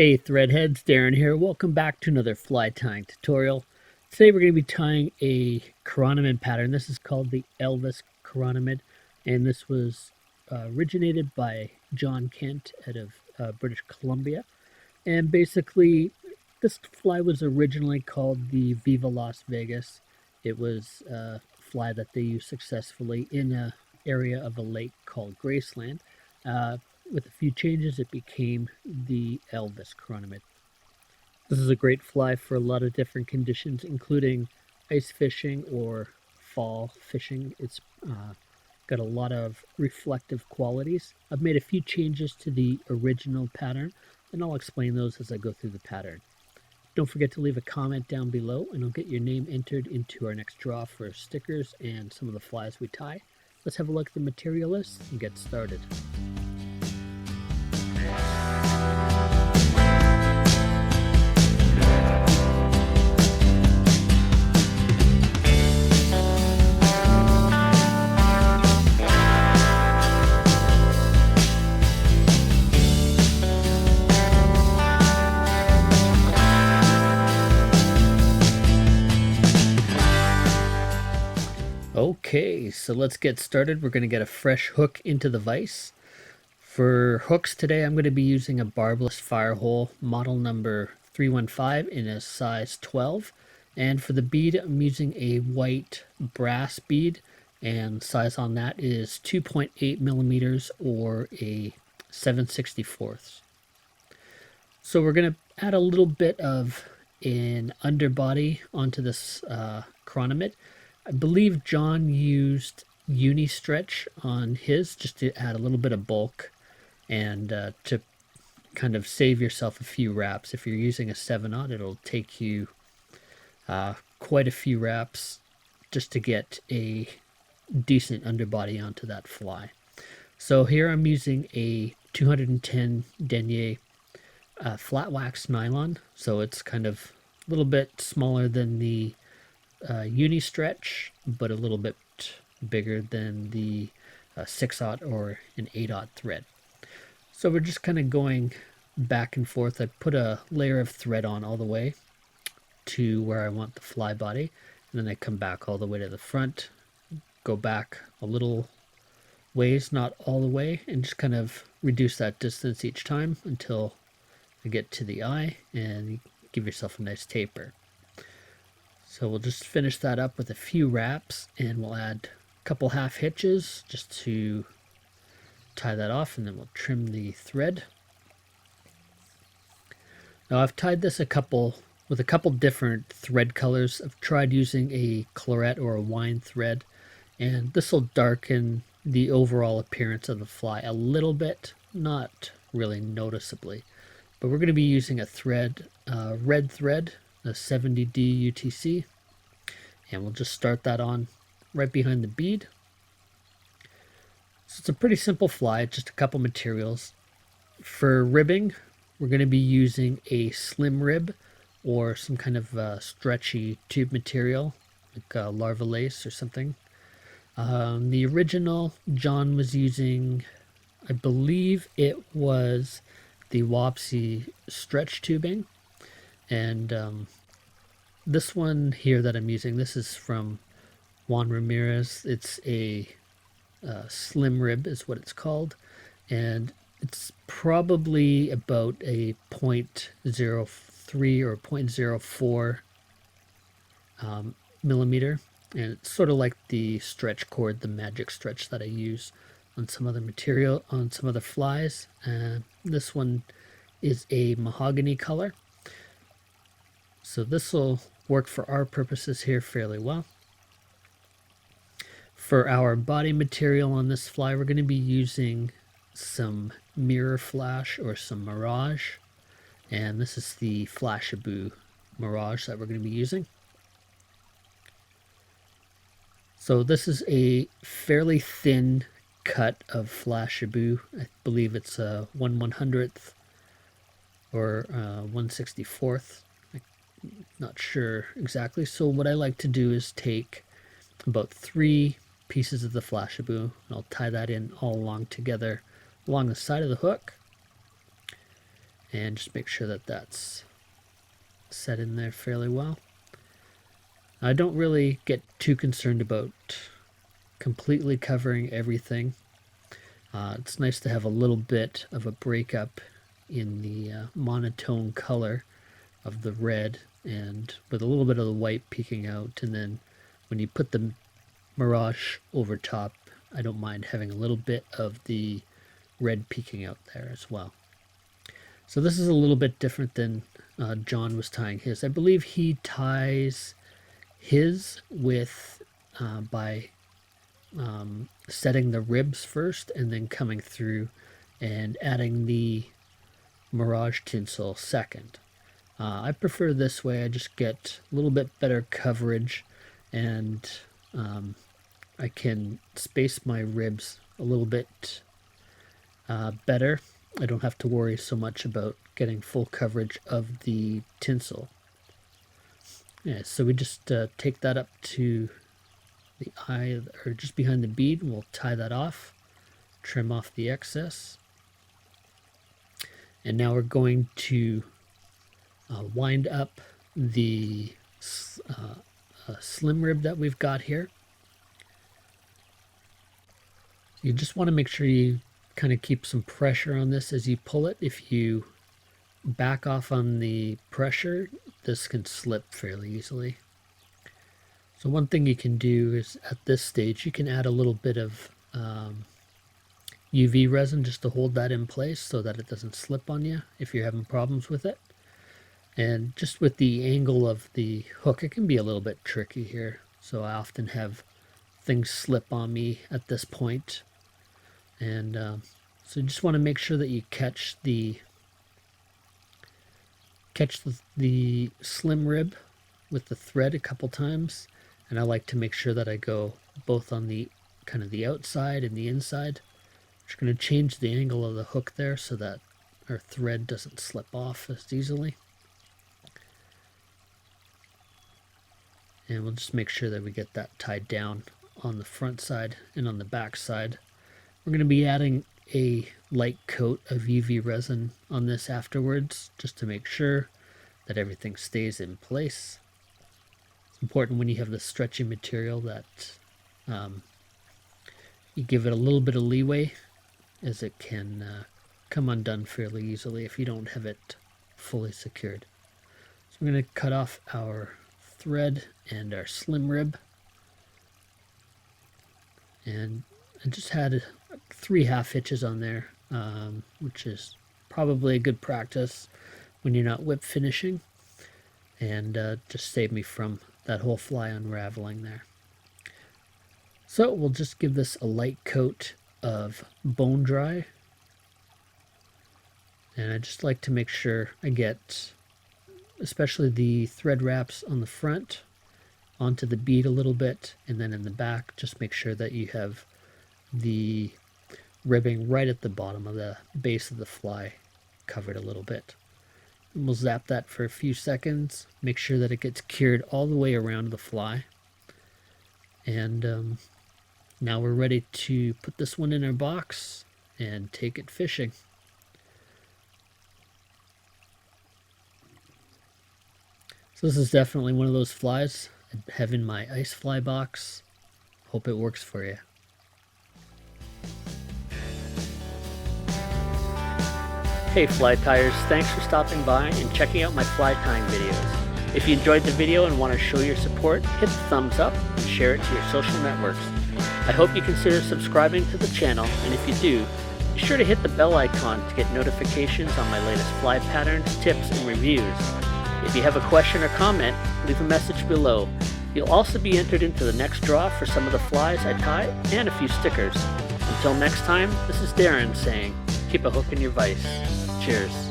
Hey Threadheads, Darren here. Welcome back to another fly tying tutorial. Today we're going to be tying a Chironomid pattern. This is called the Elvis Chironomid, and this was originated by John Kent out of British Columbia. And basically, this fly was originally called the Viva Las Vegas. It was a fly that they used successfully in an area of a lake called Graceland. With a few changes, it became the Elvis Chironomid. This is a great fly for a lot of different conditions, including ice fishing or fall fishing. It's got a lot of reflective qualities. I've made a few changes to the original pattern, and I'll explain those as I go through the pattern. Don't forget to leave a comment down below, and I'll get your name entered into our next draw for stickers and some of the flies we tie. Let's have a look at the material list and get started. Okay, so let's get started. We're going to get a fresh hook into the vise. For hooks today, I'm going to be using a barbless firehole model number 315 in a size 12. And for the bead, I'm using a white brass bead, and size on that is 2.8 millimeters or a 7/64. So we're going to add a little bit of an underbody onto this Chironomid. I believe John used UNI-Stretch on his just to add a little bit of bulk and to kind of save yourself a few wraps. If you're using a 7/0, it'll take you quite a few wraps just to get a decent underbody onto that fly. So here I'm using a 210 denier flat wax nylon, so it's kind of a little bit smaller than the Uni-Stretch, but a little bit bigger than the 6/0 or an 8/0 thread. So we're just kind of going back and forth. I put a layer of thread on all the way to where I want the fly body, and then I come back all the way to the front, go back a little ways, not all the way, and just kind of reduce that distance each time until I get to the eye, and give yourself a nice taper. So we'll just finish that up with a few wraps, and we'll add a couple half hitches just to tie that off, and then we'll trim the thread. Now I've tied this with a couple different thread colors. I've tried using a claret or a wine thread, and this will darken the overall appearance of the fly a little bit, not really noticeably. But we're going to be using a thread, red thread, a 70D UTC, and we'll just start that on right behind the bead. So it's a pretty simple fly, just a couple materials. For ribbing, we're going to be using a slim rib or some kind of stretchy tube material, like larva lace or something. The original John was using, I believe it was the Wapsi Stretch Tubing, and this one here that I'm using, this is from Juan Ramirez. It's a slim rib is what it's called, and it's probably about a 0.03 or 0.04 millimeter, and it's sort of like the stretch cord, the magic stretch that I use on some other material, on some other flies. This one is a mahogany color, so this will work for our purposes here fairly well. For our body material on this fly, we're going to be using some mirror flash or some mirage, and this is the Flashaboo mirage that we're going to be using. So this is a fairly thin cut of Flashaboo. I believe it's a 1/100th or 1/64th. I'm not sure exactly. So what I like to do is take about 3 pieces of the Flashaboo, and I'll tie that in all along together along the side of the hook. and just make sure that that's set in there fairly well. I don't really get too concerned about completely covering everything. It's nice to have a little bit of a breakup in the monotone color of the red, and with a little bit of the white peeking out. And then when you put the mirage over top, I don't mind having a little bit of the red peeking out there as well. So this is a little bit different than John was tying his. I believe he ties his with by setting the ribs first and then coming through and adding the mirage tinsel second. I prefer this way. I just get a little bit better coverage, and I can space my ribs a little bit better. I don't have to worry so much about getting full coverage of the tinsel. Yeah, so we just take that up to the eye, or just behind the bead, and we'll tie that off, trim off the excess. And now we're going to wind up the slim rib that we've got here. You just want to make sure you kind of keep some pressure on this as you pull it. If you back off on the pressure, this can slip fairly easily. So one thing you can do is, at this stage, you can add a little bit of UV resin just to hold that in place so that it doesn't slip on you if you're having problems with it. And just with the angle of the hook, it can be a little bit tricky here. So I often have things slip on me at this point. And so you just want to make sure that you catch the slim rib with the thread a couple times. And I like to make sure that I go both on the kind of the outside and the inside. Just going to change the angle of the hook there so that our thread doesn't slip off as easily. And we'll just make sure that we get that tied down on the front side and on the back side. We're going to be adding a light coat of UV resin on this afterwards, just to make sure that everything stays in place. It's important when you have the stretchy material that you give it a little bit of leeway, as it can come undone fairly easily if you don't have it fully secured. So I'm going to cut off our thread and our slim rib, and I just had 3 half hitches on there, which is probably a good practice when you're not whip finishing, and just saved me from that whole fly unraveling there. So we'll just give this a light coat of bone dry, and I just like to make sure I get especially the thread wraps on the front onto the bead a little bit, and then in the back just make sure that you have the ribbing right at the bottom of the base of the fly covered a little bit. And we'll zap that for a few seconds, make sure that it gets cured all the way around the fly. And now we're ready to put this one in our box and take it fishing. So this is definitely one of those flies I have in my ice fly box. Hope it works for you. Hey fly tyers, thanks for stopping by and checking out my fly tying videos. If you enjoyed the video and want to show your support, hit the thumbs up and share it to your social networks. I hope you consider subscribing to the channel, and if you do, be sure to hit the bell icon to get notifications on my latest fly patterns, tips, and reviews. If you have a question or comment, leave a message below. You'll also be entered into the next draw for some of the flies I tie and a few stickers. Until next time, this is Darren saying, keep a hook in your vise. Cheers.